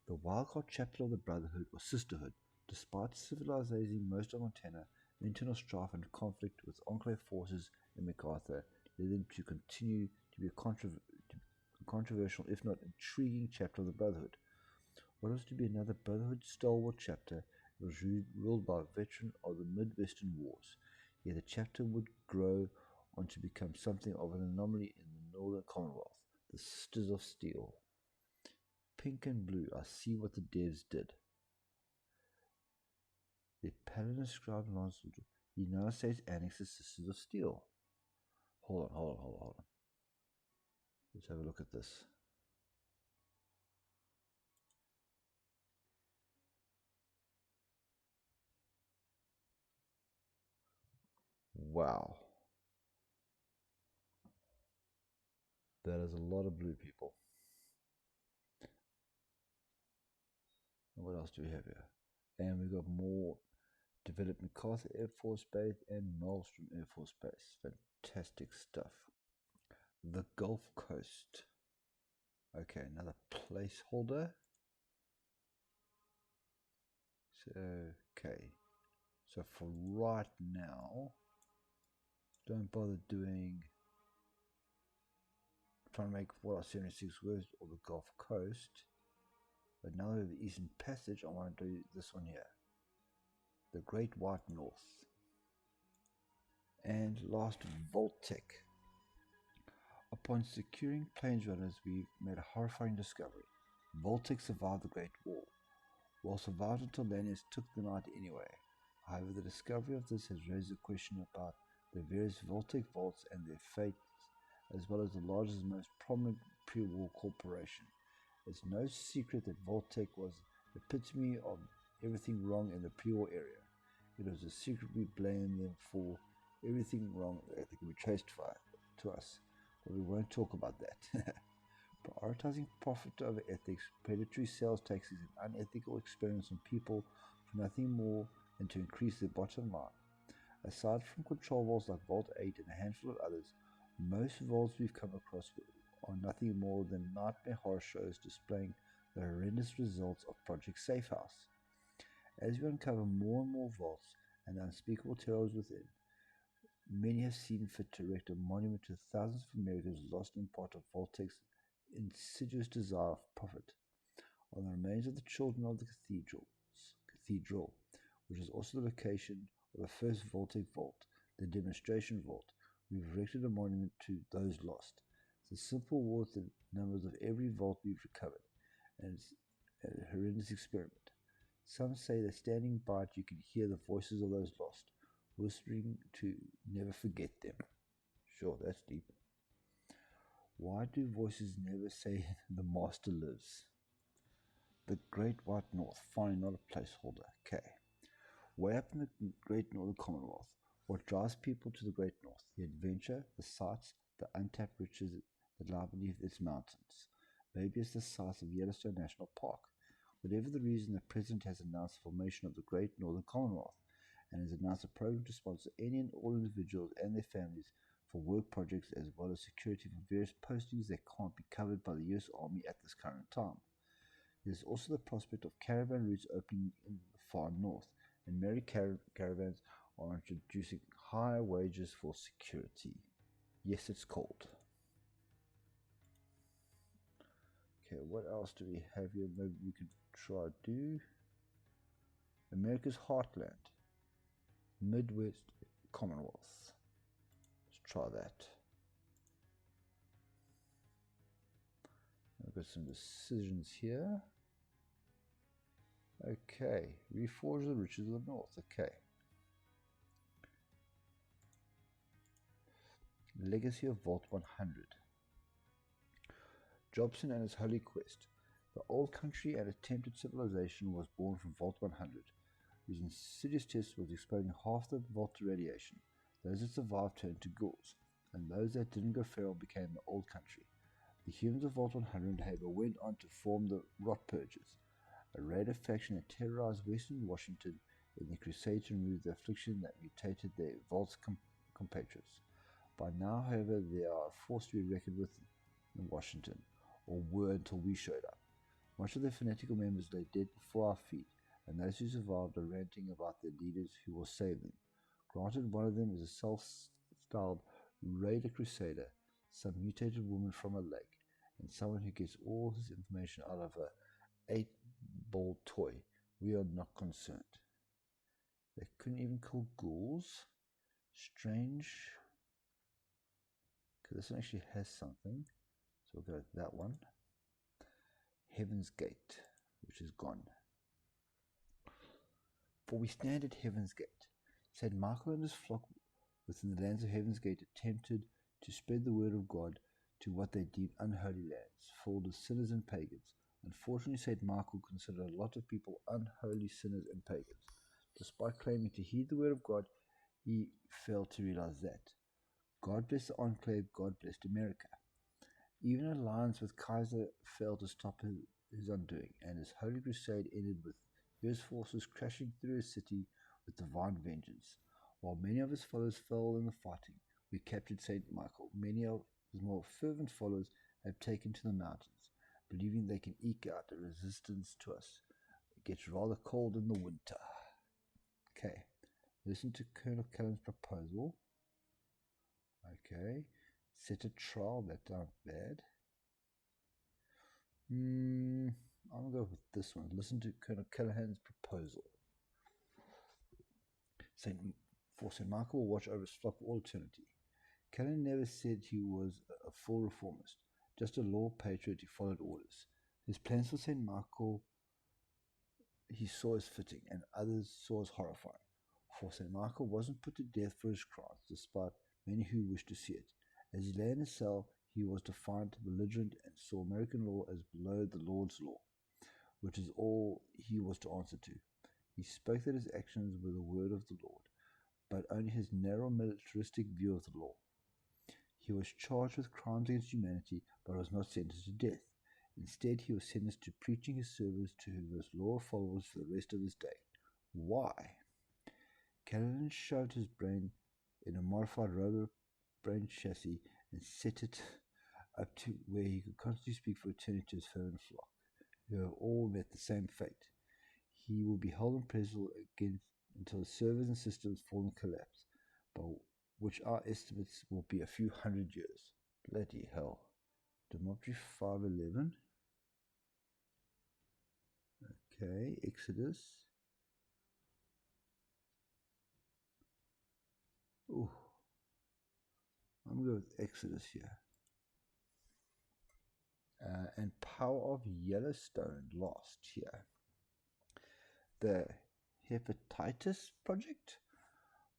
The wildcard chapter of the Brotherhood or Sisterhood, despite civilizing most of Montana, internal strife and conflict with Enclave forces in MacArthur led them to continue to be a controversial, if not intriguing, chapter of the Brotherhood. What was to be another Brotherhood stalwart chapter was ruled by a veteran of the Midwestern Wars. Yet the chapter would grow on to become something of an anomaly in the Northern Commonwealth, the Sisters of Steel. Pink and blue, I see what the devs did. The Paladin scribe announced the United States annexes Sisters of Steel. Hold on. Let's have a look at this. Wow. That is a lot of blue people. And what else do we have here? And we got more developed MacArthur Air Force Base and Maelstrom Air Force Base. Fantastic stuff. The Gulf Coast. Okay, another placeholder. Okay. So for right now, don't bother trying to make Fallout 76 worse or the Gulf Coast. But now we have the Eastern Passage, I want to do this one here. The Great White North. And last, Voltec. Upon securing plains runners, we've made a horrifying discovery. Voltec survived the Great War. While survived until Lannius took them out anyway. However, the discovery of this has raised a question about the various Voltec vaults and their fates, as well as the largest and most prominent pre-war corporation. It's no secret that Voltec was the epitome of everything wrong in the pre-war area. It was a secret we blame them for everything wrong that can be traced to us, but we won't talk about that. Prioritizing profit over ethics, predatory sales taxes, and unethical experiments on people for nothing more than to increase their bottom line. Aside from control vaults like Vault 8 and a handful of others, most vaults we've come across are nothing more than nightmare horror shows displaying the horrendous results of Project Safehouse. As we uncover more and more vaults and unspeakable terrors within, many have seen fit to erect a monument to thousands of Americans lost in part of Voltaire's insidious desire of profit. On the remains of the children of the cathedral, which is also the location of the first Voltaic vault, the demonstration vault, we've erected a monument to those lost. It's a simple war with the numbers of every vault we've recovered, and it's a horrendous experiment. Some say that standing by it you can hear the voices of those lost, whispering to never forget them. Sure, that's deep. Why do voices never say the master lives? The Great White North, finally not a placeholder. Okay. Way up in the Great Northern Commonwealth, what drives people to the Great North? The adventure, the sights, the untapped riches that lie beneath its mountains. Maybe it's the size of Yellowstone National Park. Whatever the reason, the President has announced the formation of the Great Northern Commonwealth and has announced a program to sponsor any and all individuals and their families for work projects as well as security for various postings that can't be covered by the U.S. Army at this current time. There is also the prospect of caravan routes opening in the far north, and merry caravans are introducing higher wages for security. Yes, it's cold. Okay, what else do we have here? Maybe we could try do America's Heartland, Midwest Commonwealth. Let's try that. I've got some decisions here. Okay, Reforge the Riches of the North. Okay. Legacy of Vault 100. Jobson and his Holy Quest. The old country and attempted civilization was born from Vault 100, whose insidious test was exposing half the vault to radiation. Those that survived turned to ghouls, and those that didn't go feral became the old country. The humans of Vault 100, however, went on to form the Rot Purgers, a raider faction that terrorized western Washington in the crusade to remove the affliction that mutated their Vault's compatriots. By now, however, they are a force to be reckoned with in Washington, or were until we showed up. Much of their fanatical members lay dead before our feet, and those who survived are ranting about their leaders who will save them. Granted, one of them is a self-styled raider crusader, some mutated woman from a lake, and someone who gets all his information out of a 8-ball toy. We are not concerned. They couldn't even kill ghouls. Strange. Okay, this one actually has something. So we'll go with that one. Heaven's Gate, which is gone. For we stand at Heaven's Gate. St. Michael and his flock within the lands of Heaven's Gate attempted to spread the word of God to what they deemed unholy lands, filled with sinners and pagans. Unfortunately, St. Michael considered a lot of people unholy sinners and pagans. Despite claiming to heed the word of God, he failed to realize that. God bless the Enclave, God blessed America. Even an alliance with Kaiser failed to stop his undoing, and his holy crusade ended with US forces crashing through his city with divine vengeance. While many of his followers fell in the fighting, we captured St. Michael. Many of his more fervent followers have taken to the mountains, believing they can eke out a resistance to us. It gets rather cold in the winter. Okay, listen to Colonel Cullen's proposal. Okay, set a trial, that sounds bad. I'm going to go with this one. Listen to Colonel Callahan's proposal. For St. Michael will watch over his flock for all eternity. Callahan never said he was a full reformist, just a law patriot who followed orders. His plans for St. Michael he saw as fitting, and others saw as horrifying. For St. Michael wasn't put to death for his crimes, despite many who wished to see it. As he lay in his cell, he was defiant, belligerent, and saw American law as below the Lord's law, which is all he was to answer to. He spoke that his actions were the word of the Lord, but only his narrow militaristic view of the law. He was charged with crimes against humanity, but was not sentenced to death. Instead, he was sentenced to preaching his service to his law followers for the rest of his day. Why? Callahan shoved his brain in a modified robot brain chassis and set it up to where he could constantly speak for eternity to his fervent flock, who have all met the same fate. He will be held in prison again until the servers and systems fall and collapse, but which our estimates will be a few hundred years. Bloody hell. Democracy 511. Okay, Exodus. Ooh. I'm going to go with Exodus here. And Power of Yellowstone lost here. The Hepatitis Project.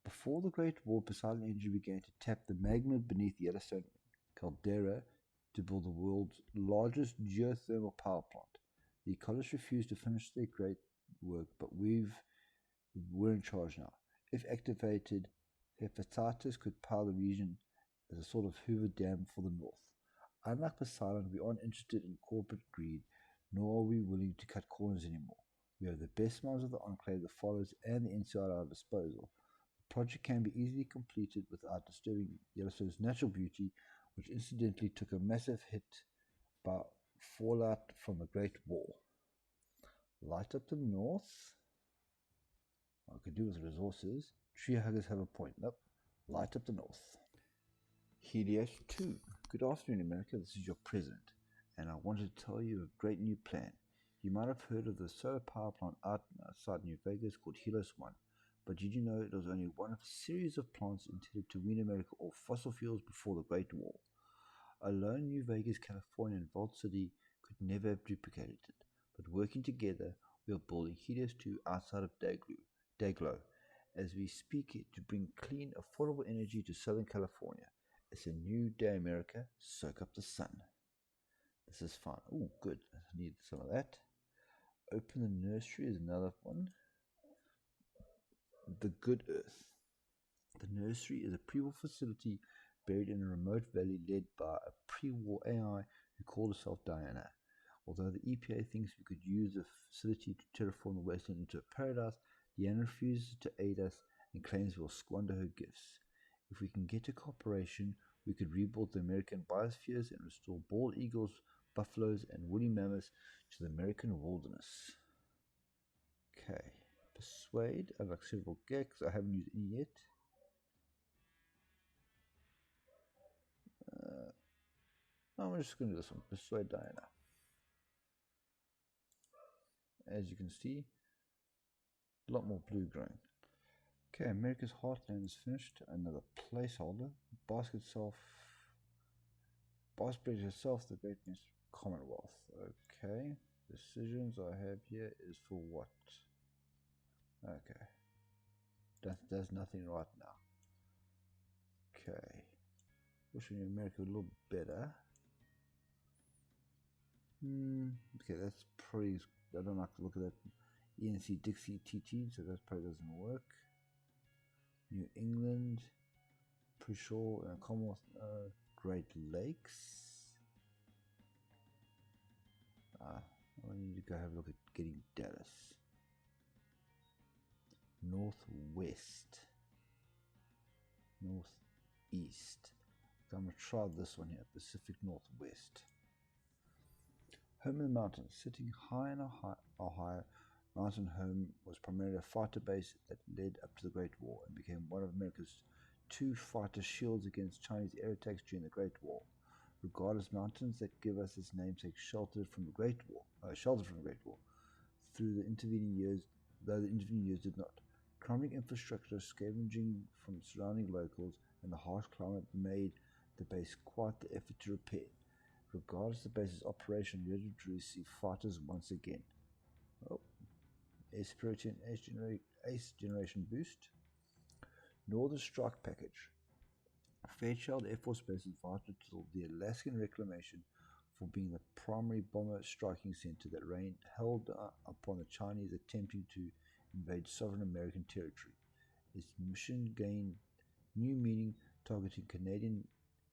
Before the Great War, Poseidon Energy began to tap the magma beneath Yellowstone caldera to build the world's largest geothermal power plant. The ecologists refused to finish their great work, but we're in charge now. If activated, Hepatitis could power the region as a sort of Hoover Dam for the North. Unlike Poseidon, we aren't interested in corporate greed, nor are we willing to cut corners anymore. We have the best minds of the Enclave, the followers, and the NCR at our disposal. The project can be easily completed without disturbing Yellowstone's natural beauty, which incidentally took a massive hit by fallout from the Great War. Light up the north. What I could do with resources. Tree huggers have a point. Nope. Light up the north. Helios 2. Good afternoon, America. This is your president, and I wanted to tell you a great new plan. You might have heard of the solar power plant outside New Vegas called Helios 1, but did you know it was only one of a series of plants intended to wean America off fossil fuels before the Great War? Alone, New Vegas, California, and Vault City could never have duplicated it, but working together, we are building Helios 2 outside of Dayglow, as we speak to bring clean, affordable energy to Southern California. It's a new day, America. Soak up the sun. This is fun. Oh, good. I need some of that. Open the Nursery is another one. The Good Earth. The Nursery is a pre-war facility buried in a remote valley led by a pre-war AI who called herself Diana. Although the EPA thinks we could use the facility to terraform the wasteland into a paradise, Diana refuses to aid us and claims we'll squander her gifts. If we can get a cooperation, we could rebuild the American biospheres and restore bald eagles, buffaloes, and woolly mammoths to the American wilderness. Okay. Persuade. I like several gex. I haven't used any yet. I'm just going to do this one. Persuade Diana. As you can see, a lot more blue growing. Okay, America's Heartland is finished. Another placeholder. Basket herself, the greatness Commonwealth. Okay. Decisions I have here is for what? Okay. That does nothing right now. Okay. Wishing America a little better. Okay, that's pretty. I don't like to look at that. ENC Dixie TT, so that probably doesn't work. New England, Pritchell, and Commonwealth, Great Lakes. I need to go have a look at getting Dallas. Northwest, Northeast. So I'm going to try this one here, Pacific Northwest. Home in the mountains, sitting high in Ohio, Mountain Home was primarily a fighter base that led up to the Great War and became one of America's two fighter shields against Chinese air attacks during the Great War. Regardless, mountains that give us its namesake sheltered from the Great War. Though the intervening years did not. Crumbling infrastructure, scavenging from surrounding locals, and the harsh climate made the base quite the effort to repair. Regardless, the base's operation ready to receive fighters once again. Oh, Ace Generation Boost. Northern Strike Package. Fairchild Air Force Base is vital to the Alaskan Reclamation for being the primary bomber striking center that held upon the Chinese attempting to invade sovereign American territory. Its mission gained new meaning, targeting Canadian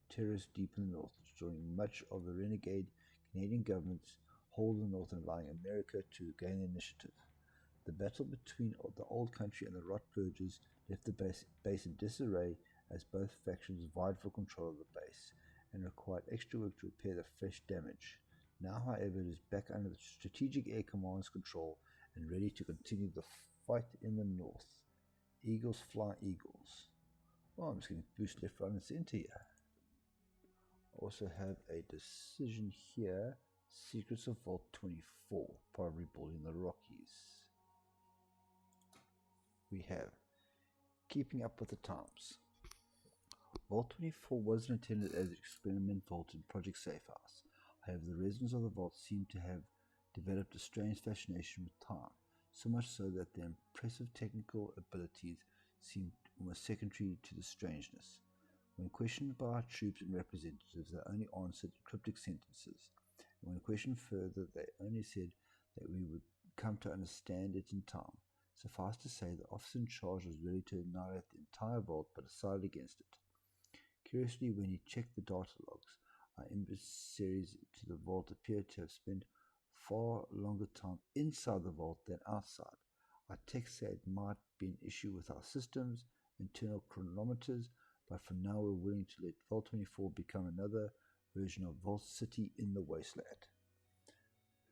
terrorists deep in the north, destroying much of the renegade Canadian government's hold in the north and allowing America to gain the initiative. The battle between the old country and the Rot Purges left the base in disarray as both factions vied for control of the base and required extra work to repair the fresh damage. Now, however, it is back under the Strategic Air Command's control and ready to continue the fight in the north. Eagles fly eagles. Oh, I'm just getting boost left, right, and center here. I also have a decision here. Secrets of Vault 24, part of Rebuilding the Rockies. We have Keeping Up with the Times. Vault 24 wasn't intended as an experiment vault in Project Safehouse. However, the residents of the vault seem to have developed a strange fascination with time, so much so that their impressive technical abilities seemed almost secondary to the strangeness. When questioned by our troops and representatives, they only answered cryptic sentences. And when questioned further, they only said that we would come to understand it in time. Suffice to say, the officer in charge was ready to annihilate the entire vault, but decided against it. Curiously, when he checked the data logs, our emissaries to the vault appeared to have spent far longer time inside the vault than outside. Our techs said it might be an issue with our systems, internal chronometers, but for now we're willing to let Vault 24 become another version of Vault City in the wasteland.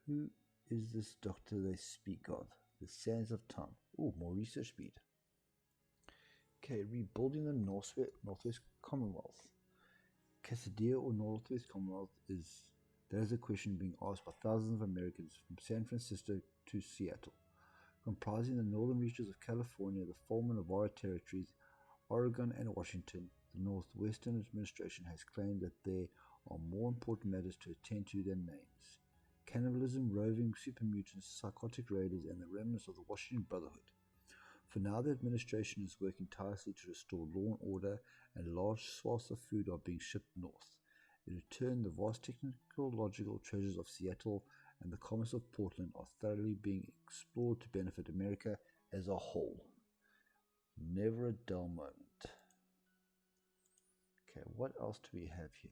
Who is this doctor they speak of? The Sands of Time. Oh, more research speed. Okay, rebuilding the Northwest Commonwealth. Cassadia or Northwest Commonwealth that is a question being asked by thousands of Americans from San Francisco to Seattle. Comprising the northern reaches of California, the former Navarro territories, Oregon, and Washington, the Northwestern administration has claimed that there are more important matters to attend to than names. Cannibalism, roving super mutants, psychotic raiders, and the remnants of the Washington Brotherhood. For now, the administration is working tirelessly to restore law and order, and large swaths of food are being shipped north. In return, the vast technological treasures of Seattle and the commerce of Portland are thoroughly being explored to benefit America as a whole. Never a dull moment. Okay, what else do we have here?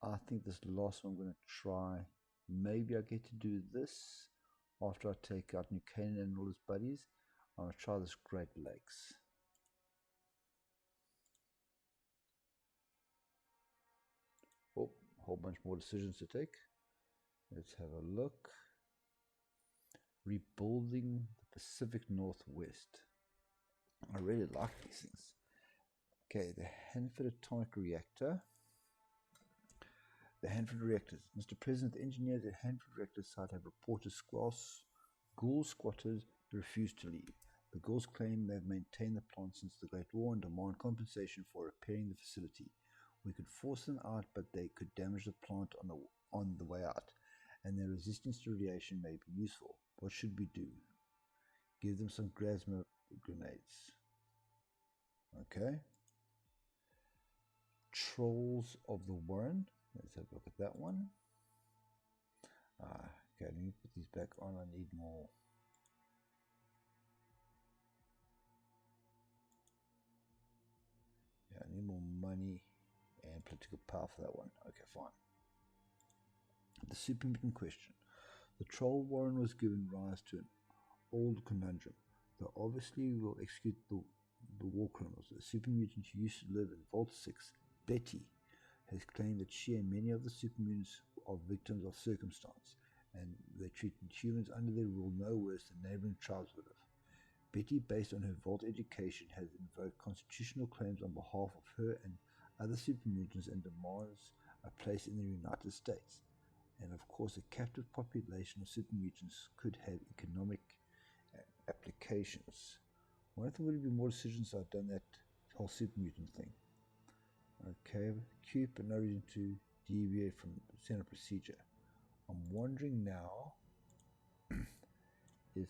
I think this last one I'm going to try. Maybe I get to do this after I take out New Canaan and all his buddies. I'm going to try this Great Lakes. Oh, a whole bunch more decisions to take. Let's have a look. Rebuilding the Pacific Northwest. I really like these things. Okay, the Hanford Atomic Reactor. The Hanford Reactors. Mr. President, the engineers at Hanford Reactor site have reported ghoul squatters who refuse to leave. The ghouls claim they have maintained the plant since the Great War and demand compensation for repairing the facility. We could force them out, but they could damage the plant on the way out, and their resistance to radiation may be useful. What should we do? Give them some plasma grenades. Okay. Trolls of the Warren. Let's have a look at that one. Okay, let me put these back on. I need more. Yeah, I need more money and political power for that one. Okay, fine. The super mutant question. The troll warren was given rise to an old conundrum. They obviously will execute the war criminals. The super mutant who used to live in Vault 6, Betty, has claimed that she and many of the super mutants are victims of circumstance, and they treat humans under their rule no worse than neighboring tribes would have. Betty, based on her Vault education, has invoked constitutional claims on behalf of her and other super mutants and demands a place in the United States. And of course, a captive population of super mutants could have economic applications. I wonder if there would be more decisions I've done that whole super mutant thing. Okay, cute, but no reason to deviate from standard procedure. I'm wondering now if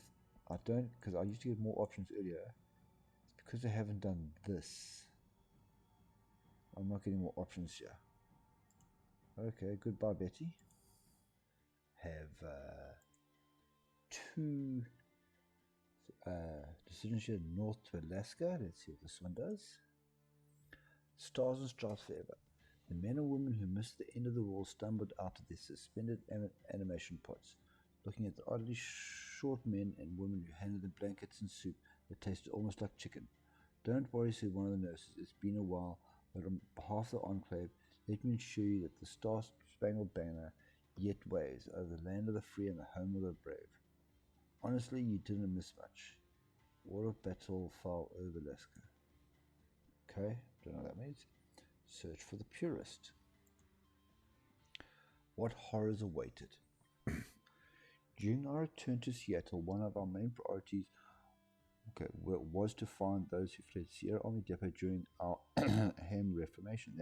I don't, because I used to get more options earlier, it's because I haven't done this. I'm not getting more options here. Okay, goodbye, Betty. Have two decisions here north to Alaska. Let's see what this one does. Stars and Stripes Forever. The men and women who missed the end of the world stumbled out of their suspended animation pods, looking at the oddly short men and women who handed them blankets and soup that tasted almost like chicken. Don't worry, said one of the nurses. It's been a while. but on behalf of the Enclave, let me assure you that the Star-Spangled Banner yet waves over the land of the free and the home of the brave. Honestly, you didn't miss much. War of battle fell over Alaska. Okay, don't know what that means. Search for the purist. What horrors awaited? During our return to Seattle, one of our main priorities was to find those who fled Sierra Army Depot during our Ham Reformation.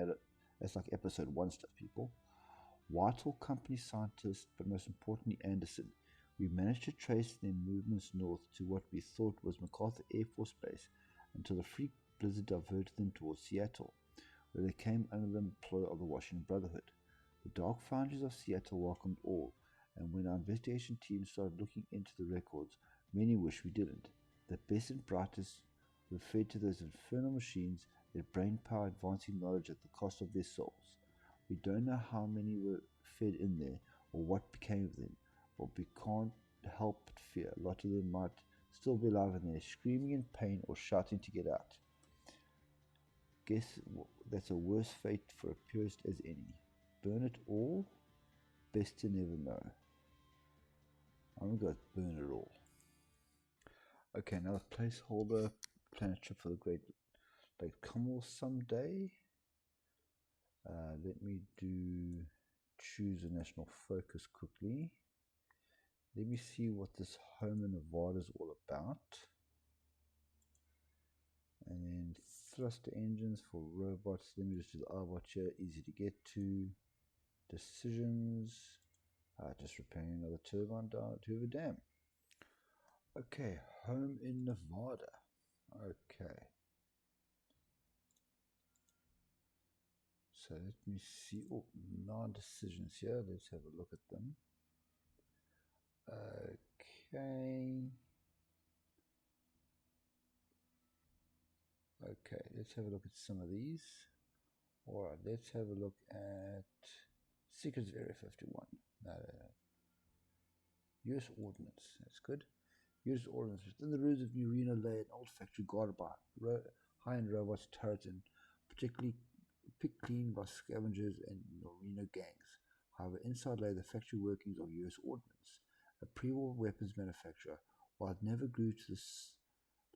That's like episode 1 stuff, people. Whitehall Company scientists, but most importantly Anderson. We managed to trace their movements north to what we thought was MacArthur Air Force Base until the freak blizzard diverted them towards Seattle, where they came under the employ of the Washington Brotherhood. The dark foundries of Seattle welcomed all, and when our investigation team started looking into the records, many wish we didn't. The best and brightest were fed to those infernal machines, their brain power advancing knowledge at the cost of their souls. We don't know how many were fed in there, or what became of them, but we can't help but fear a lot of them might still be alive in there, screaming in pain or shouting to get out. Guess that's a worse fate for a purist as any. Burn it all? Best to never know. I'm gonna go burn it all. Okay, another placeholder. Planet trip for the Great Lake Commonwealth someday. Let me choose a national focus quickly. Let me see what this home in Nevada is all about. And then thruster engines for robots. Let me just do the iBot here. Easy to get to. Decisions. Just repairing another turbine down to Hoover Dam. Okay, home in Nevada. Okay. So let me see. Oh, 9 decisions here. Let's have a look at them. Okay. Okay, let's have a look at some of these. Alright, let's have a look at Secrets of Area 51. US Ordnance, that's good. US Ordnance. Within the ruins of New Reno lay an old factory guarded by high-end robots, turrets, and particularly picked clean by scavengers and Reno gangs. However, inside lay the factory workings of US Ordnance, a pre-war weapons manufacturer. While it never grew to this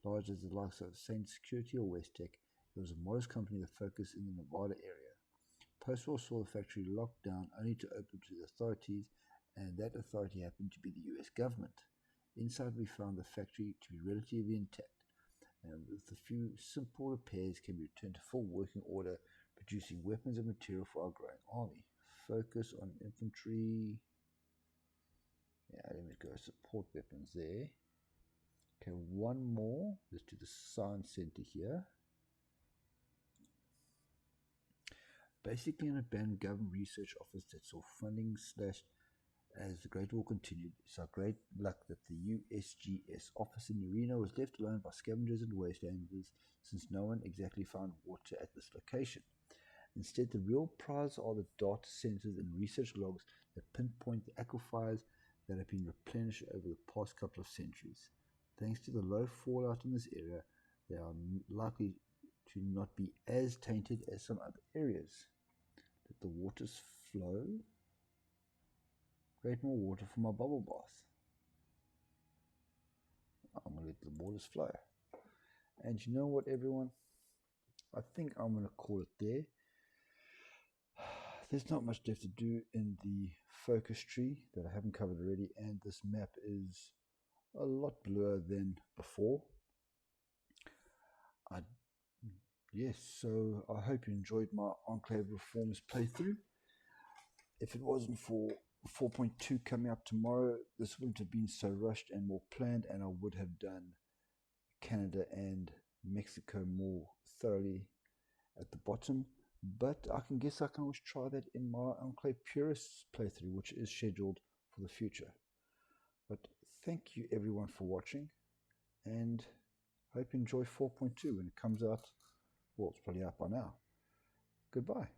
large as the likes of Saint Security or Westech, it was a modest company that focused in the Nevada area. Post-war saw the factory locked down only to open to the authorities, and that authority happened to be the US government. Inside we found the factory to be relatively intact, and with a few simple repairs can be returned to full working order, producing weapons and material for our growing army. Focus on infantry. Yeah, let me go support weapons there. Okay, one more. Let's do the Science Center here. Basically an abandoned government research office that saw funding slashed as the Great War continued. It's our great luck that the USGS office in Reno was left alone by scavengers and wastelanders, since no one exactly found water at this location. Instead, the real prize are the data centers and research logs that pinpoint the aquifers that have been replenished over the past couple of centuries. Thanks to the low fallout in this area, they are likely to not be as tainted as some other areas. Let the waters flow. Create more water for my bubble bath. I'm going to let the waters flow. And you know what, everyone? I think I'm going to call it there. There's not much left to do in the focus tree that I haven't covered already, and this map is a lot bluer than before. Yes, so I hope you enjoyed my Enclave Reformist playthrough. If it wasn't for 4.2 coming up tomorrow, this wouldn't have been so rushed and more planned, and I would have done Canada and Mexico more thoroughly at the bottom. But I guess I can always try that in my Enclave Purists playthrough, which is scheduled for the future. But thank you everyone for watching, and I hope you enjoy 4.2 when it comes out. Well, it's probably out by now. Goodbye.